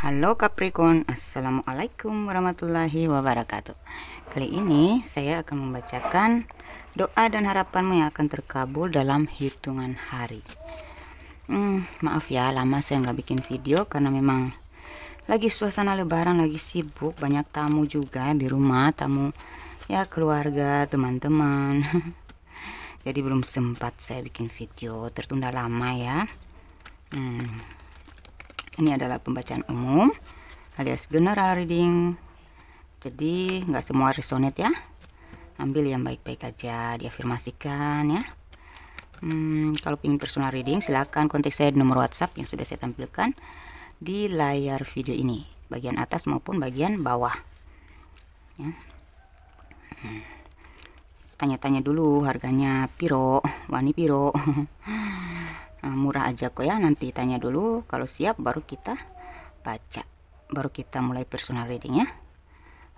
Halo Capricorn, Assalamualaikum warahmatullahi wabarakatuh. Kali ini saya akan membacakan doa dan harapanmu yang akan terkabul dalam hitungan hari. Maaf ya, lama saya nggak bikin video karena memang lagi suasana lebaran, lagi sibuk, banyak tamu juga di rumah, tamu ya keluarga, teman-teman. Jadi belum sempat saya bikin video, tertunda lama ya. Ini adalah pembacaan umum alias general reading. Jadi nggak semua resonate ya. Ambil yang baik-baik aja, diafirmasikan ya. Kalau ingin personal reading silahkan kontak saya di nomor WhatsApp yang sudah saya tampilkan di layar video ini, bagian atas maupun bagian bawah. Ya. Tanya-tanya dulu harganya piro, wani piro. Murah aja kok ya, nanti tanya dulu, kalau siap baru kita baca, baru kita mulai personal reading ya.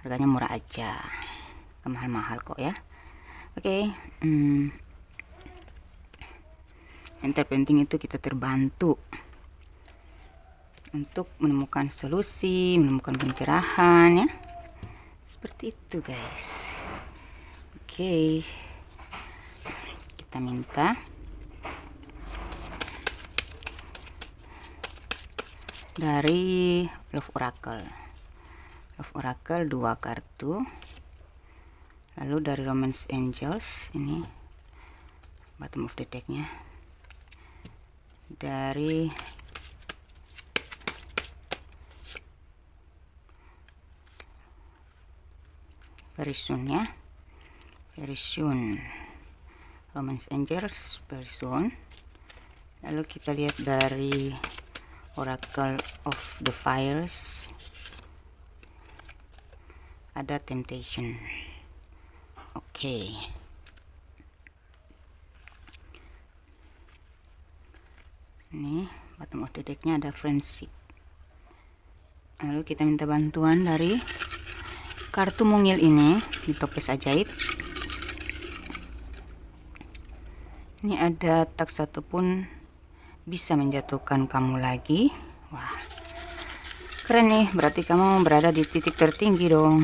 Harganya murah aja, mahal-mahal kok ya. Oke. Yang terpenting itu kita terbantu untuk menemukan solusi, menemukan pencerahan ya, seperti itu guys. Oke, kita minta dari Love Oracle. Love Oracle 2 kartu. Lalu dari Romance Angels, ini bottom of the decknya. Dari Very Soon ya. Very Soon. Romance Angels Very Soon. Lalu kita lihat dari Oracle of the Fires, ada Temptation. Oke. Ini bottom of the decknya ada Friendship. Lalu kita minta bantuan dari kartu mungil ini di toples ajaib. Ini ada tak satu pun bisa menjatuhkan kamu lagi. Wah, keren nih, berarti kamu berada di titik tertinggi dong.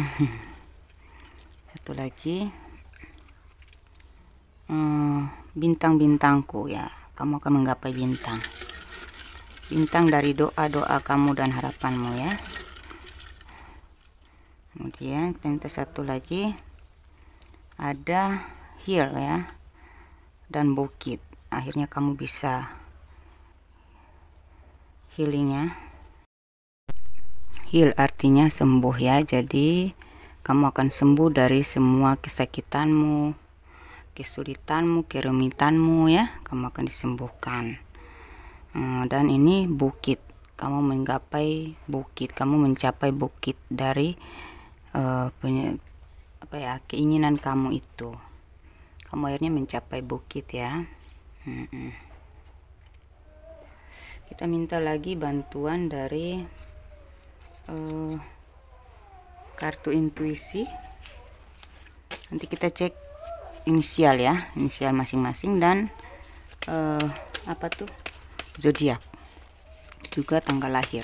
Satu lagi, bintang-bintangku ya, kamu akan menggapai bintang. Bintang dari doa-doa kamu dan harapanmu ya. Kemudian kita minta satu lagi, ada Heal ya, dan Bukit. Akhirnya kamu bisa healing ya. Heal artinya sembuh ya, jadi kamu akan sembuh dari semua kesakitanmu, kesulitanmu, kerumitanmu ya, kamu akan disembuhkan. Dan ini bukit, kamu menggapai bukit, kamu mencapai bukit dari keinginan kamu itu, kamu akhirnya mencapai bukit ya. Kita minta lagi bantuan dari kartu intuisi. Nanti kita cek inisial ya, inisial masing-masing dan zodiak, juga tanggal lahir.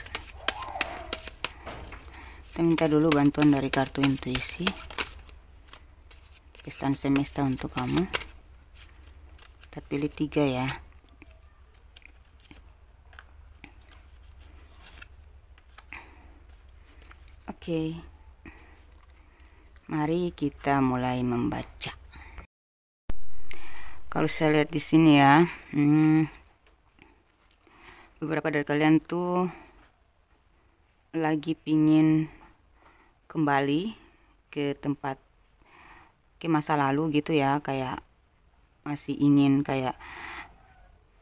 Kita minta dulu bantuan dari kartu intuisi, pesan semesta untuk kamu. Kita pilih 3 ya. Oke, mari kita mulai membaca. Kalau saya lihat di sini ya, beberapa dari kalian tuh lagi pingin kembali ke tempat, ke masa lalu gitu ya, kayak masih ingin kayak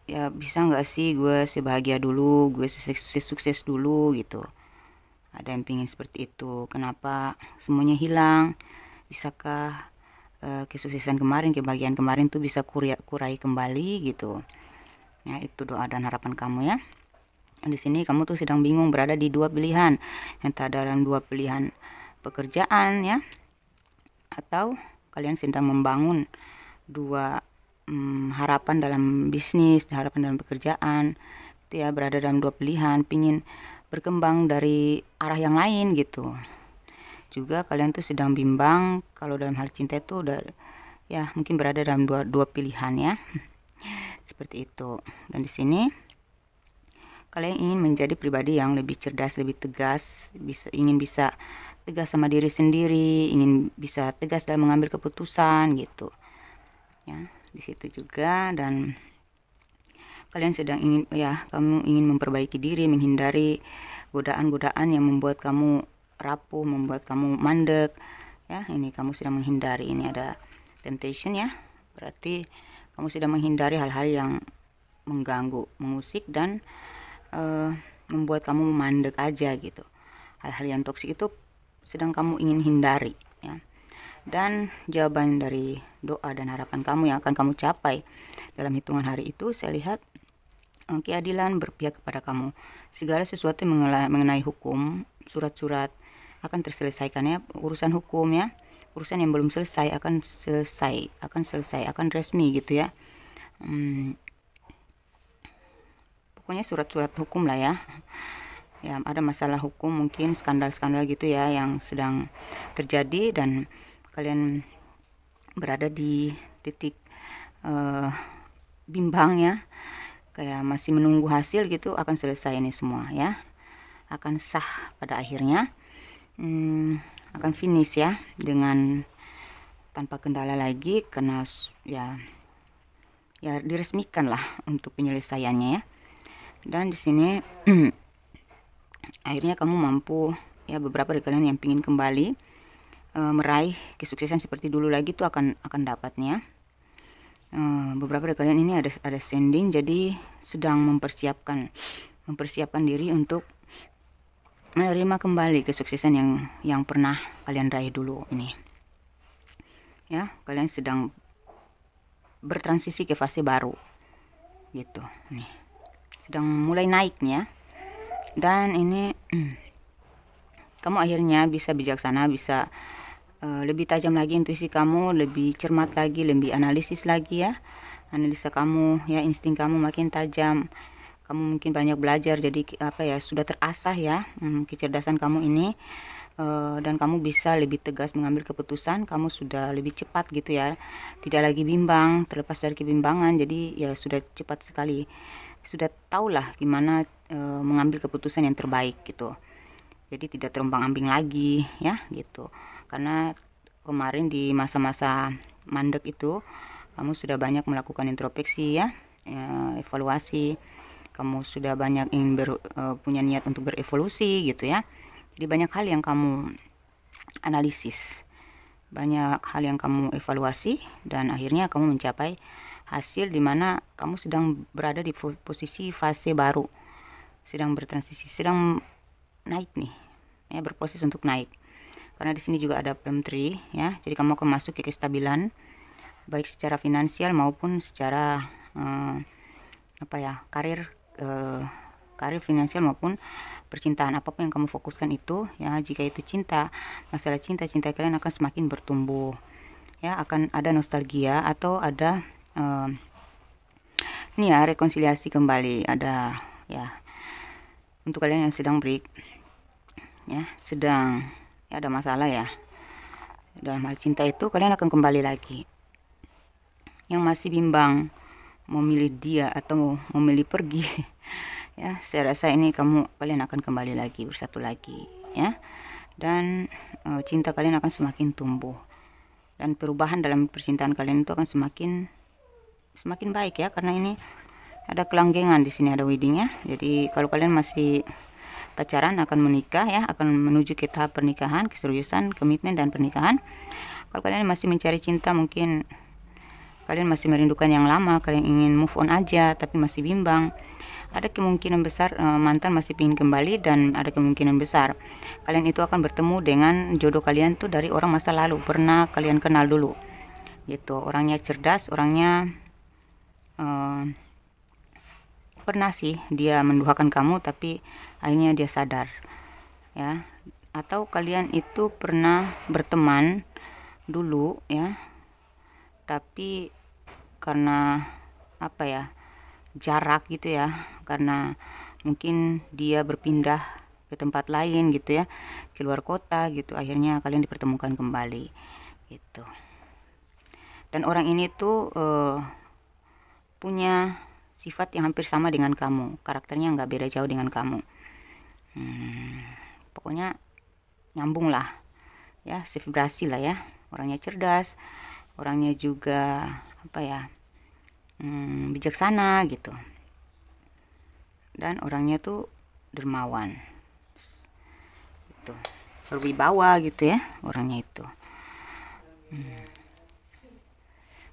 ya, bisa nggak sih gue sebahagia dulu, gue sukses dulu gitu. Ada yang pingin seperti itu. Kenapa semuanya hilang? Bisakah kesuksesan kemarin, kebahagiaan kemarin tuh bisa kurai kembali gitu? Ya, itu doa dan harapan kamu ya. Di sini kamu tuh sedang bingung, berada di 2 pilihan, entah dalam 2 pilihan pekerjaan ya, atau kalian sedang membangun 2 harapan dalam bisnis, harapan dalam pekerjaan. Itu ya, berada dalam 2 pilihan, pingin berkembang dari arah yang lain gitu. Juga kalian tuh sedang bimbang kalau dalam hal cinta itu udah ya mungkin berada dalam dua pilihan ya. Seperti itu. Dan di sini kalian ingin menjadi pribadi yang lebih cerdas, lebih tegas, ingin bisa tegas sama diri sendiri, ingin bisa tegas dalam mengambil keputusan gitu. Ya, di situ juga. Dan kalian sedang ingin kamu ingin memperbaiki diri, menghindari godaan-godaan yang membuat kamu rapuh, membuat kamu mandek. Ya, ini kamu sedang menghindari. Ini ada temptation ya. Berarti kamu sedang menghindari hal-hal yang mengganggu, mengusik dan membuat kamu mandek aja gitu. Hal-hal yang toksik itu sedang kamu ingin hindari ya. Dan jawaban dari doa dan harapan kamu yang akan kamu capai dalam hitungan hari itu, saya lihat keadilan berpihak kepada kamu. Segala sesuatu yang mengenai hukum, surat-surat akan terselesaikan ya. Urusan hukum ya, urusan yang belum selesai akan selesai, akan resmi gitu ya. Pokoknya surat-surat hukum lah ya. Ya, ada masalah hukum, mungkin skandal-skandal gitu ya yang sedang terjadi dan kalian berada di titik bimbang ya, kayak masih menunggu hasil gitu. Akan selesai ini semua ya, akan sah pada akhirnya, akan finish ya dengan tanpa kendala lagi, karena ya diresmikan lah untuk penyelesaiannya ya. Dan di sini akhirnya kamu mampu ya, beberapa dari kalian yang ingin kembali meraih kesuksesan seperti dulu lagi tuh akan dapatnya. Beberapa dari kalian ini ada sending, jadi sedang mempersiapkan diri untuk menerima kembali kesuksesan yang pernah kalian raih dulu ini. Ya, kalian sedang bertransisi ke fase baru gitu. Nih, sedang mulai naiknya. Dan ini kamu akhirnya bisa bijaksana, bisa lebih tajam lagi intuisi kamu, lebih cermat lagi, lebih analisis lagi ya. Analisa kamu ya, insting kamu makin tajam. Kamu mungkin banyak belajar, jadi sudah terasah ya kecerdasan kamu ini. Dan kamu bisa lebih tegas mengambil keputusan, kamu sudah lebih cepat gitu ya, tidak lagi bimbang, terlepas dari kebimbangan. Jadi ya sudah cepat sekali, sudah tahulah gimana mengambil keputusan yang terbaik gitu. Jadi tidak terombang-ambing lagi ya gitu. Karena kemarin di masa-masa mandek itu kamu sudah banyak melakukan introspeksi ya, evaluasi. Kamu sudah banyak ingin punya niat untuk berevolusi gitu ya. Jadi banyak hal yang kamu analisis, banyak hal yang kamu evaluasi, dan akhirnya kamu mencapai hasil dimana kamu sedang berada di posisi fase baru, sedang bertransisi, sedang naik nih ya, berproses untuk naik. Karena di sini juga ada palm tree ya, jadi kamu akan masuk ke kestabilan baik secara finansial maupun secara karir finansial maupun percintaan. Apapun yang kamu fokuskan itu ya, jika itu cinta, masalah cinta kalian akan semakin bertumbuh ya. Akan ada nostalgia atau ada ini ya, rekonsiliasi kembali, ada ya untuk kalian yang sedang break ya, sedang ya ada masalah ya dalam hal cinta itu, kalian akan kembali lagi. Yang masih bimbang mau milih dia atau mau milih pergi ya, saya rasa ini kalian akan kembali lagi, bersatu lagi ya. Dan cinta kalian akan semakin tumbuh, dan perubahan dalam percintaan kalian itu akan semakin baik ya, karena ini ada kelanggengan, di sini ada wedding ya. Jadi kalau kalian masih pacaran akan menikah ya, akan menuju ke tahap pernikahan, keseriusan, komitmen dan pernikahan. Kalau kalian masih mencari cinta, mungkin kalian masih merindukan yang lama, kalian ingin move on aja tapi masih bimbang. Ada kemungkinan besar mantan masih ingin kembali, dan ada kemungkinan besar kalian itu akan bertemu dengan jodoh kalian tuh dari orang masa lalu, pernah kalian kenal dulu gitu. Orangnya cerdas, orangnya pernah sih dia menduakan kamu, tapi akhirnya dia sadar ya. Atau kalian itu pernah berteman dulu ya, tapi karena jarak gitu ya, karena mungkin dia berpindah ke tempat lain gitu ya, keluar kota gitu, akhirnya kalian dipertemukan kembali gitu. Dan orang ini tuh punya sifat yang hampir sama dengan kamu, karakternya nggak beda jauh dengan kamu. Pokoknya nyambung lah ya, sevibrasi lah ya. Orangnya cerdas, orangnya juga apa ya, bijaksana gitu, dan orangnya tuh dermawan gitu, berwibawa gitu ya orangnya itu.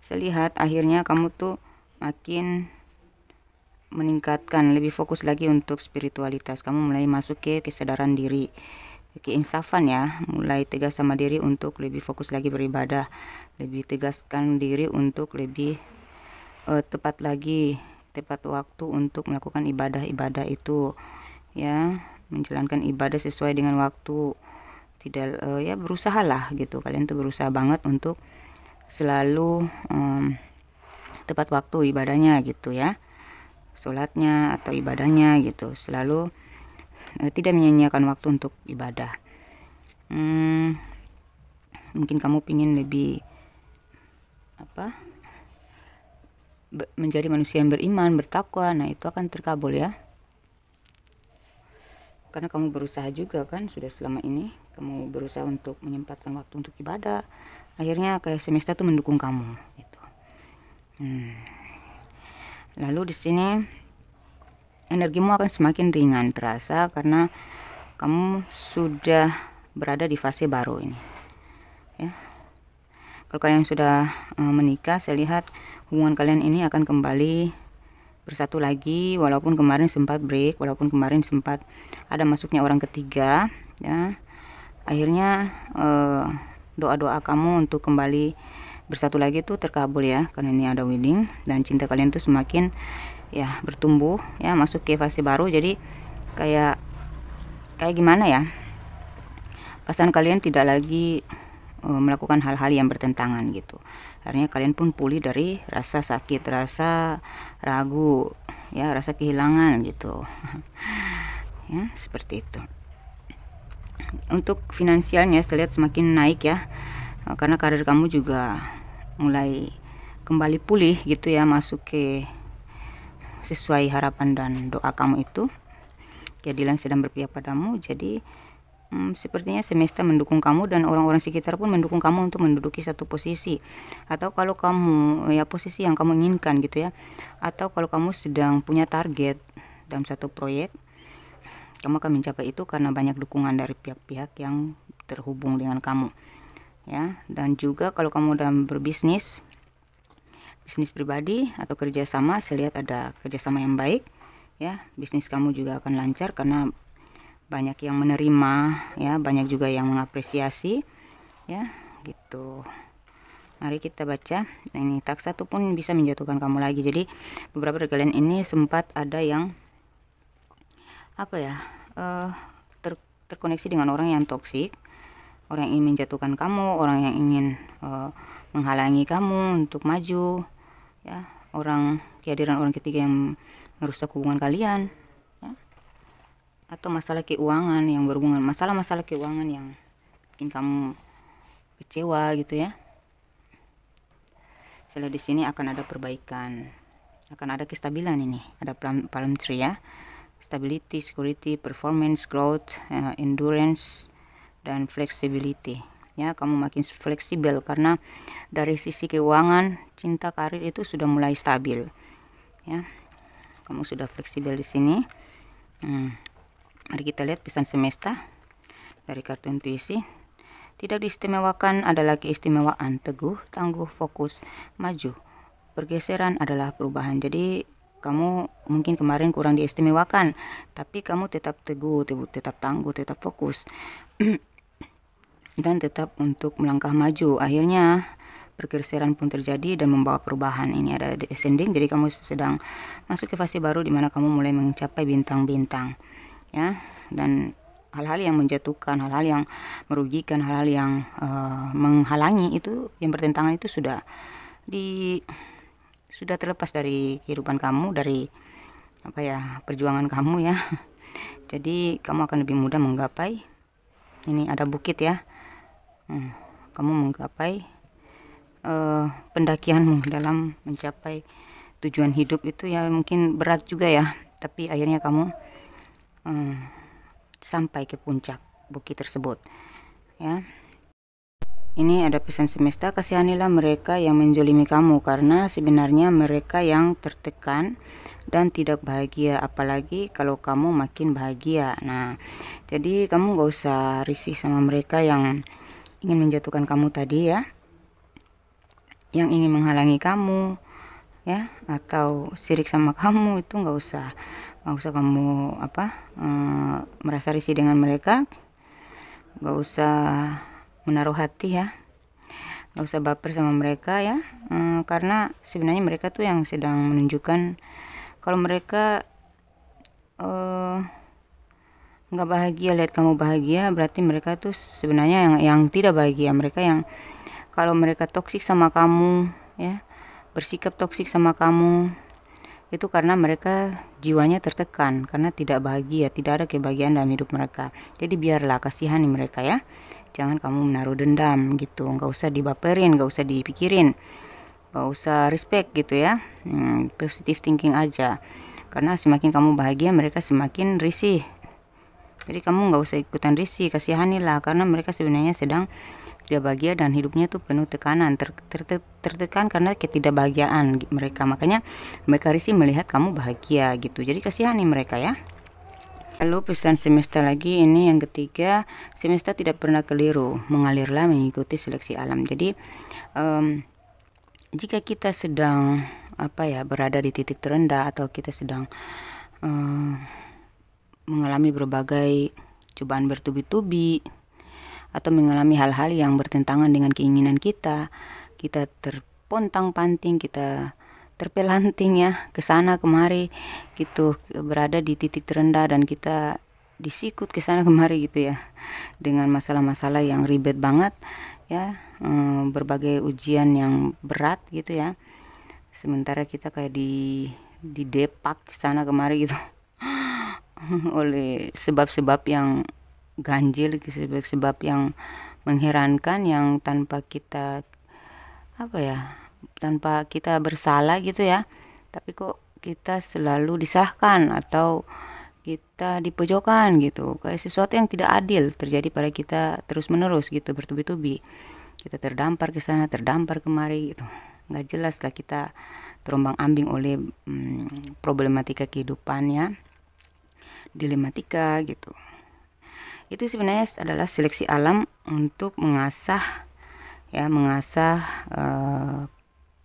Saya lihat akhirnya kamu tuh makin meningkatkan, lebih fokus lagi untuk spiritualitas. Kamu mulai masuk ke kesadaran diri, keinsafan ya, mulai tegas sama diri untuk lebih fokus lagi beribadah, lebih tegaskan diri untuk lebih tepat waktu untuk melakukan ibadah itu ya, menjalankan ibadah sesuai dengan waktu, tidak ya berusaha lah gitu. Kalian tuh berusaha banget untuk selalu tepat waktu ibadahnya gitu ya, sholatnya atau ibadahnya gitu, selalu tidak menyia-nyiakan waktu untuk ibadah. Mungkin kamu pingin lebih menjadi manusia yang beriman, bertakwa. Nah itu akan terkabul ya, karena kamu berusaha juga kan, sudah selama ini kamu berusaha untuk menyempatkan waktu untuk ibadah. Akhirnya kayak semesta tuh mendukung kamu gitu. Lalu di sini energimu akan semakin ringan terasa karena kamu sudah berada di fase baru ini ya. Kalau kalian sudah menikah, saya lihat hubungan kalian ini akan kembali bersatu lagi, walaupun kemarin sempat break, walaupun kemarin sempat ada masuknya orang ketiga ya. Akhirnya doa-doa kamu untuk kembali bersatu lagi tuh terkabul ya, karena ini ada wedding, dan cinta kalian tuh semakin ya bertumbuh ya, masuk ke fase baru. Jadi kayak gimana ya, pasangan kalian tidak lagi melakukan hal-hal yang bertentangan gitu. Akhirnya kalian pun pulih dari rasa sakit, rasa ragu ya, rasa kehilangan gitu ya, seperti itu. Untuk finansialnya saya lihat semakin naik ya, karena karir kamu juga mulai kembali pulih gitu ya, masuk ke sesuai harapan dan doa kamu itu. Keadilan sedang berpihak padamu. Jadi sepertinya semesta mendukung kamu, dan orang-orang sekitar pun mendukung kamu untuk menduduki satu posisi, atau kalau kamu ya posisi yang kamu inginkan gitu ya, atau kalau kamu sedang punya target dalam satu proyek, kamu akan mencapai itu karena banyak dukungan dari pihak-pihak yang terhubung dengan kamu ya. Dan juga kalau kamu dalam berbisnis, bisnis pribadi atau kerjasama, saya lihat ada kerjasama yang baik ya. Bisnis kamu juga akan lancar karena banyak yang menerima ya, banyak juga yang mengapresiasi ya gitu. Mari kita baca. Nah, ini tak satu pun bisa menjatuhkan kamu lagi. Jadi beberapa dari kalian ini sempat ada yang terkoneksi dengan orang yang toksik, orang yang ingin menjatuhkan kamu, orang yang ingin menghalangi kamu untuk maju ya, kehadiran orang ketiga yang merusak hubungan kalian ya. Atau masalah keuangan yang berhubungan, masalah-masalah keuangan yang bikin kamu kecewa gitu ya. Setelah di sini akan ada perbaikan, akan ada kestabilan. Ini ada palm tree ya, stability, security, performance, growth, endurance, dan flexibility ya. Kamu makin fleksibel karena dari sisi keuangan, cinta, karir itu sudah mulai stabil ya. Kamu sudah fleksibel di sini. Mari kita lihat pesan semesta dari kartu intuisi. Tidak diistimewakan adalah keistimewaan, teguh, tangguh, fokus, maju. Pergeseran adalah perubahan. Jadi kamu mungkin kemarin kurang diistimewakan, tapi kamu tetap teguh, tetap tangguh, tetap fokus dan tetap untuk melangkah maju. Akhirnya pergeseran pun terjadi dan membawa perubahan. Ini ada descending, jadi kamu sedang masuk ke fase baru di mana kamu mulai mencapai bintang-bintang ya. Dan hal-hal yang menjatuhkan, hal-hal yang merugikan, hal-hal yang menghalangi itu, yang bertentangan itu sudah terlepas dari kehidupan kamu, dari perjuangan kamu ya. Jadi kamu akan lebih mudah menggapai. Ini ada bukit ya, kamu menggapai pendakianmu dalam mencapai tujuan hidup itu ya. Mungkin berat juga ya, tapi akhirnya kamu sampai ke puncak bukit tersebut ya. Ini ada pesan semesta, kasihanilah mereka yang menjolimi kamu, karena sebenarnya mereka yang tertekan dan tidak bahagia, apalagi kalau kamu makin bahagia. Nah, jadi kamu gak usah risih sama mereka yang ingin menjatuhkan kamu tadi ya, yang ingin menghalangi kamu ya, atau sirik sama kamu. Itu gak usah kamu merasa risih dengan mereka. Gak usah menaruh hati ya, gak usah baper sama mereka ya, karena sebenarnya mereka tuh yang sedang menunjukkan kalau mereka nggak bahagia lihat kamu bahagia, berarti mereka tuh sebenarnya yang tidak bahagia. Mereka yang kalau mereka toksik sama kamu ya, bersikap toksik sama kamu, itu karena mereka jiwanya tertekan, karena tidak bahagia, tidak ada kebahagiaan dalam hidup mereka. Jadi biarlah, kasihani mereka ya, jangan kamu menaruh dendam gitu, nggak usah dibaperin, nggak usah dipikirin, nggak usah respect gitu ya. Positive thinking aja, karena semakin kamu bahagia mereka semakin risih. Jadi kamu nggak usah ikutan risih, kasihanilah, karena mereka sebenarnya sedang tidak bahagia dan hidupnya tuh penuh tekanan, tertekan karena ketidakbahagiaan mereka, makanya mereka risih melihat kamu bahagia gitu. Jadi kasihani mereka ya. Lalu pesan semesta lagi, ini yang ketiga, semesta tidak pernah keliru, mengalirlah mengikuti seleksi alam. Jadi jika kita sedang berada di titik terendah, atau kita sedang mengalami berbagai cobaan bertubi-tubi, atau mengalami hal-hal yang bertentangan dengan keinginan kita terpontang-panting, kita terpelanting ya, ke sana kemari gitu, berada di titik terendah dan kita disikut ke sana kemari gitu ya, dengan masalah-masalah yang ribet banget ya, berbagai ujian yang berat gitu ya. Sementara kita kayak di depak sana kemari gitu oleh sebab-sebab yang ganjil, sebab-sebab yang mengherankan, yang tanpa kita tanpa kita bersalah gitu ya, tapi kok kita selalu disalahkan atau kita dipojokkan gitu, kayak sesuatu yang tidak adil terjadi pada kita terus menerus gitu, bertubi-tubi. Kita terdampar ke sana, terdampar kemari gitu, nggak jelas lah, kita terombang-ambing oleh problematika kehidupannya, dilematika gitu. Itu sebenarnya adalah seleksi alam untuk mengasah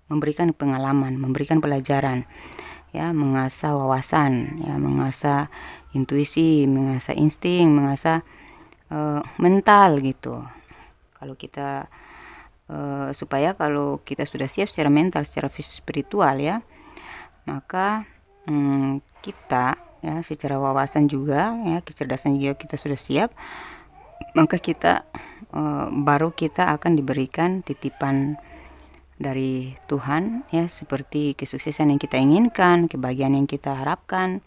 memberikan pengalaman, memberikan pelajaran ya, mengasah wawasan ya, mengasah intuisi, mengasah insting, mengasah mental gitu. Kalau kita supaya kalau kita sudah siap secara mental, secara spiritual ya, maka kita ya secara wawasan juga ya, kecerdasan juga kita sudah siap, maka kita baru kita akan diberikan titipan dari Tuhan ya, seperti kesuksesan yang kita inginkan, kebahagiaan yang kita harapkan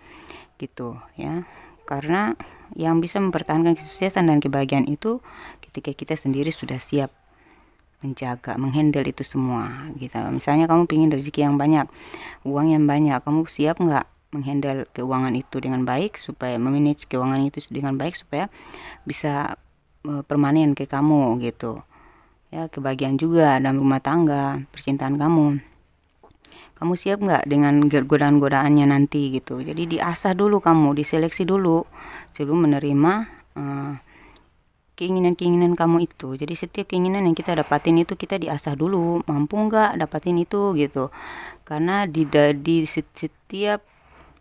gitu ya. Karena yang bisa mempertahankan kesuksesan dan kebahagiaan itu ketika kita sendiri sudah siap menjaga, menghandle itu semua gitu. Misalnya kamu ingin rezeki yang banyak, uang yang banyak, kamu siap nggak menghandle keuangan itu dengan baik, supaya memanage keuangan itu dengan baik, supaya bisa permanen ke kamu gitu ya. Kebahagiaan juga dalam rumah tangga, percintaan kamu siap nggak dengan godaan-godaannya nanti gitu. Jadi diasah dulu kamu, diseleksi dulu sebelum menerima keinginan-keinginan kamu itu. Jadi setiap keinginan yang kita dapatin itu kita diasah dulu, mampu nggak dapatin itu gitu. Karena di setiap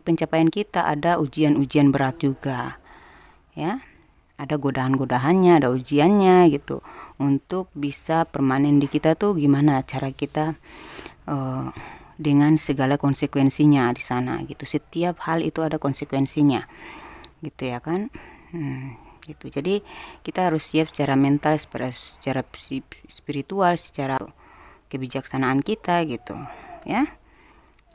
pencapaian kita ada ujian-ujian berat juga ya, ada godaan-godaannya, ada ujiannya gitu. Untuk bisa permanen di kita tuh gimana cara kita dengan segala konsekuensinya di sana gitu. Setiap hal itu ada konsekuensinya gitu ya kan. Gitu. Jadi kita harus siap secara mental, secara spiritual, secara kebijaksanaan kita gitu ya,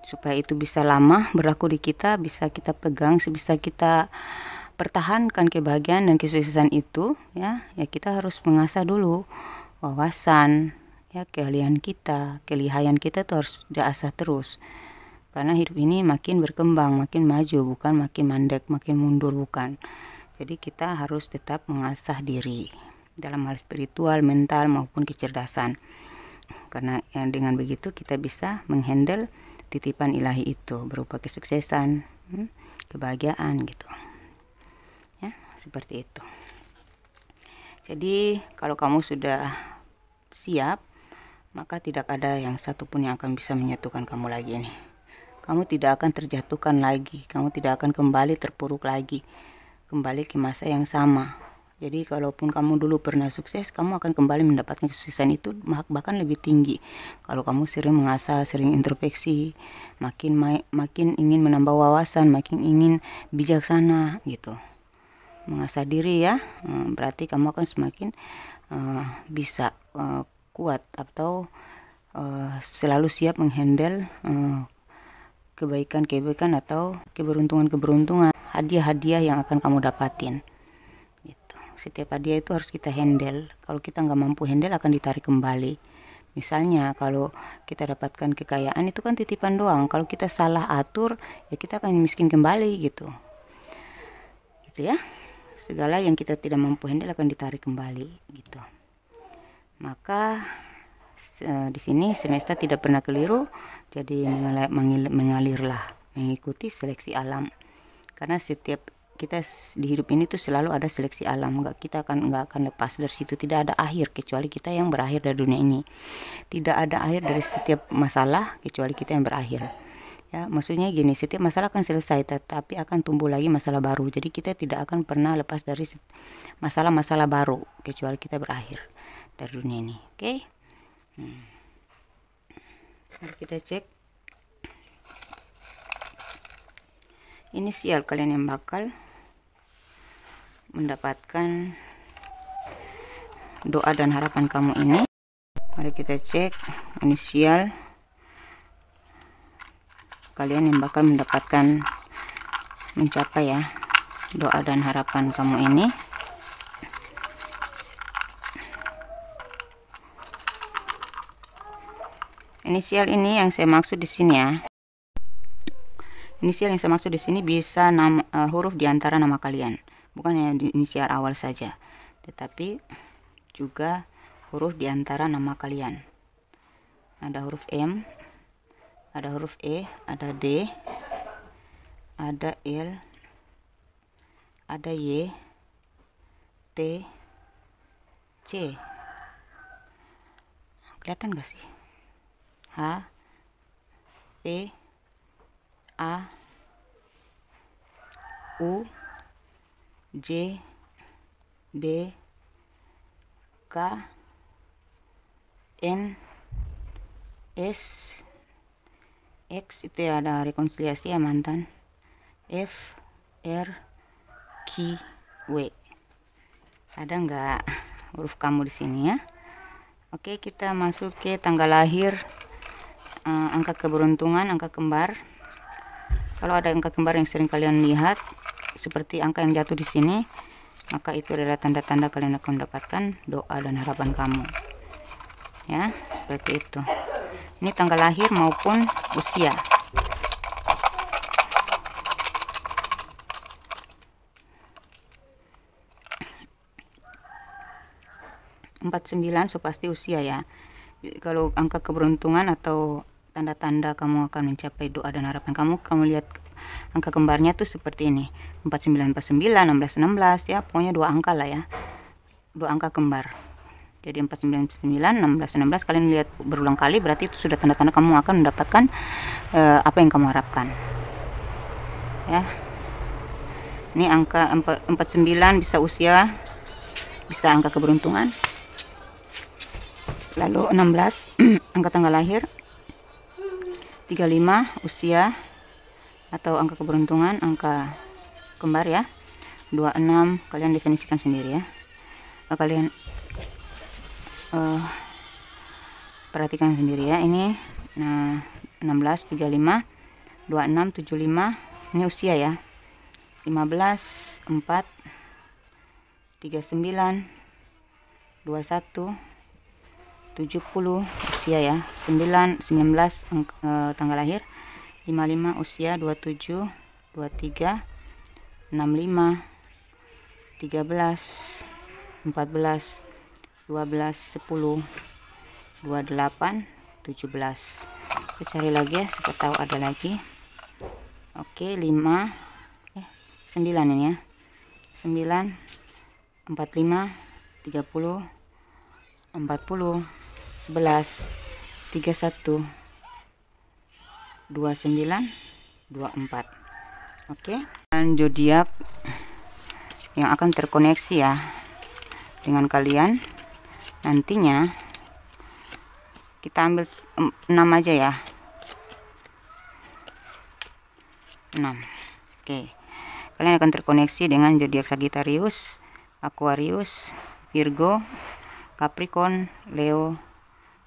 supaya itu bisa lama berlaku di kita, bisa kita pegang, bisa kita pertahankan kebahagiaan dan kesuksesan itu ya kita harus mengasah dulu wawasan ya, keahlian kita, kelihayan kita tuh harus diasah terus. Karena hidup ini makin berkembang, makin maju, bukan makin mandek, makin mundur, bukan. Jadi kita harus tetap mengasah diri dalam hal spiritual, mental maupun kecerdasan. Karena yang dengan begitu kita bisa menghandle titipan ilahi itu berupa kesuksesan, kebahagiaan gitu. Ya, seperti itu. Jadi kalau kamu sudah siap, maka tidak ada yang satupun yang akan bisa menyatukan kamu lagi nih. Kamu tidak akan terjatuhkan lagi, kamu tidak akan kembali terpuruk lagi, kembali ke masa yang sama. Jadi kalaupun kamu dulu pernah sukses, kamu akan kembali mendapatkan kesuksesan itu bahkan lebih tinggi. Kalau kamu sering mengasah, sering introspeksi, makin ingin menambah wawasan, makin ingin bijaksana gitu. Mengasah diri ya, berarti kamu akan semakin bisa kuat atau selalu siap menghandle kebaikan-kebaikan atau keberuntungan-keberuntungan, hadiah-hadiah yang akan kamu dapatin gitu. Setiap hadiah itu harus kita handle. Kalau kita nggak mampu handle akan ditarik kembali. Misalnya kalau kita dapatkan kekayaan itu kan titipan doang, kalau kita salah atur ya kita akan miskin kembali gitu ya. Segala yang kita tidak mampu handle akan ditarik kembali gitu. Maka di sini semesta tidak pernah keliru, jadi mengalirlah, mengikuti seleksi alam. Karena setiap kita di hidup ini tuh selalu ada seleksi alam, nggak akan lepas dari situ. Tidak ada akhir kecuali kita yang berakhir dari dunia ini. Tidak ada akhir dari setiap masalah kecuali kita yang berakhir. Ya, maksudnya gini, setiap masalah akan selesai, tetapi akan tumbuh lagi masalah baru. Jadi kita tidak akan pernah lepas dari masalah-masalah baru kecuali kita berakhir dari dunia ini. Oke? Mari kita cek inisial kalian yang bakal mendapatkan doa dan harapan kamu ini. Mari kita cek inisial kalian yang bakal mendapatkan mencapai ya doa dan harapan kamu ini. Inisial ini yang saya maksud di sini ya. Inisial yang saya maksud di sini bisa huruf di antara nama kalian, bukan yang di inisial awal saja, tetapi juga huruf di antara nama kalian. Ada huruf M, ada huruf E, ada D, ada L, ada Y, T, C. Kelihatan gak sih? H, P, A, U, J, B, K, N, S, X itu ya, ada rekonsiliasi ya mantan, F, R, Q, W. Ada nggak huruf kamu di sini ya? Oke, kita masuk ke tanggal lahir, angka keberuntungan, angka kembar. Kalau ada angka kembar yang sering kalian lihat seperti angka yang jatuh di sini, maka itu adalah tanda-tanda kalian akan mendapatkan doa dan harapan kamu. Ya, seperti itu. Ini tanggal lahir maupun usia. Empat 9 so pasti usia ya. Kalau angka keberuntungan atau tanda-tanda kamu akan mencapai doa dan harapan kamu lihat angka kembarnya tuh seperti ini, 49 49, 16 16 ya, pokoknya dua angka lah ya, dua angka kembar. Jadi 49 9, 16 16 kalian lihat berulang kali, berarti itu sudah tanda-tanda kamu akan mendapatkan apa yang kamu harapkan ya. Ini angka 49 bisa usia, bisa angka keberuntungan. Lalu 16 angka tanggal lahir, 35 usia atau angka keberuntungan, angka kembar ya. 26 kalian definisikan sendiri ya. Kalian perhatikan sendiri ya. Ini 16 35 26 75 ini usia ya. 15, 4, 39, 21, 70 usia ya, 19 tanggal lahir, 55 usia, 27, 23, 65, 13, 14, 12, 10, 28, 17. Kita cari lagi ya, siapa tahu ada lagi. Oke, 9 ini ya. 9, 45, 30, 40, 11, 31, 29, 24. Oke, dan zodiak yang akan terkoneksi ya dengan kalian nantinya, kita ambil 6 aja ya. 6. Oke. Kalian akan terkoneksi dengan zodiak Sagittarius, Aquarius, Virgo, Capricorn, Leo,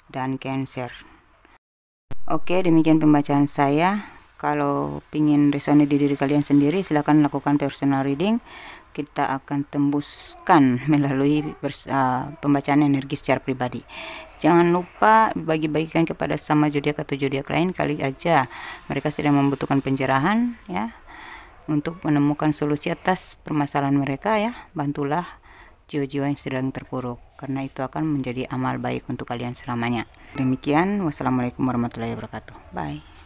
dan Cancer. Oke, demikian pembacaan saya. Kalau ingin resonate di diri kalian sendiri, silahkan lakukan personal reading. Kita akan tembuskan melalui pembacaan energi secara pribadi. Jangan lupa bagi-bagikan kepada sama zodiak atau zodiak lain, kali aja mereka sedang membutuhkan pencerahan ya, untuk menemukan solusi atas permasalahan mereka ya. Bantulah jiwa-jiwa yang sedang terpuruk, karena itu akan menjadi amal baik untuk kalian selamanya. Demikian, wassalamualaikum warahmatullahi wabarakatuh. Bye.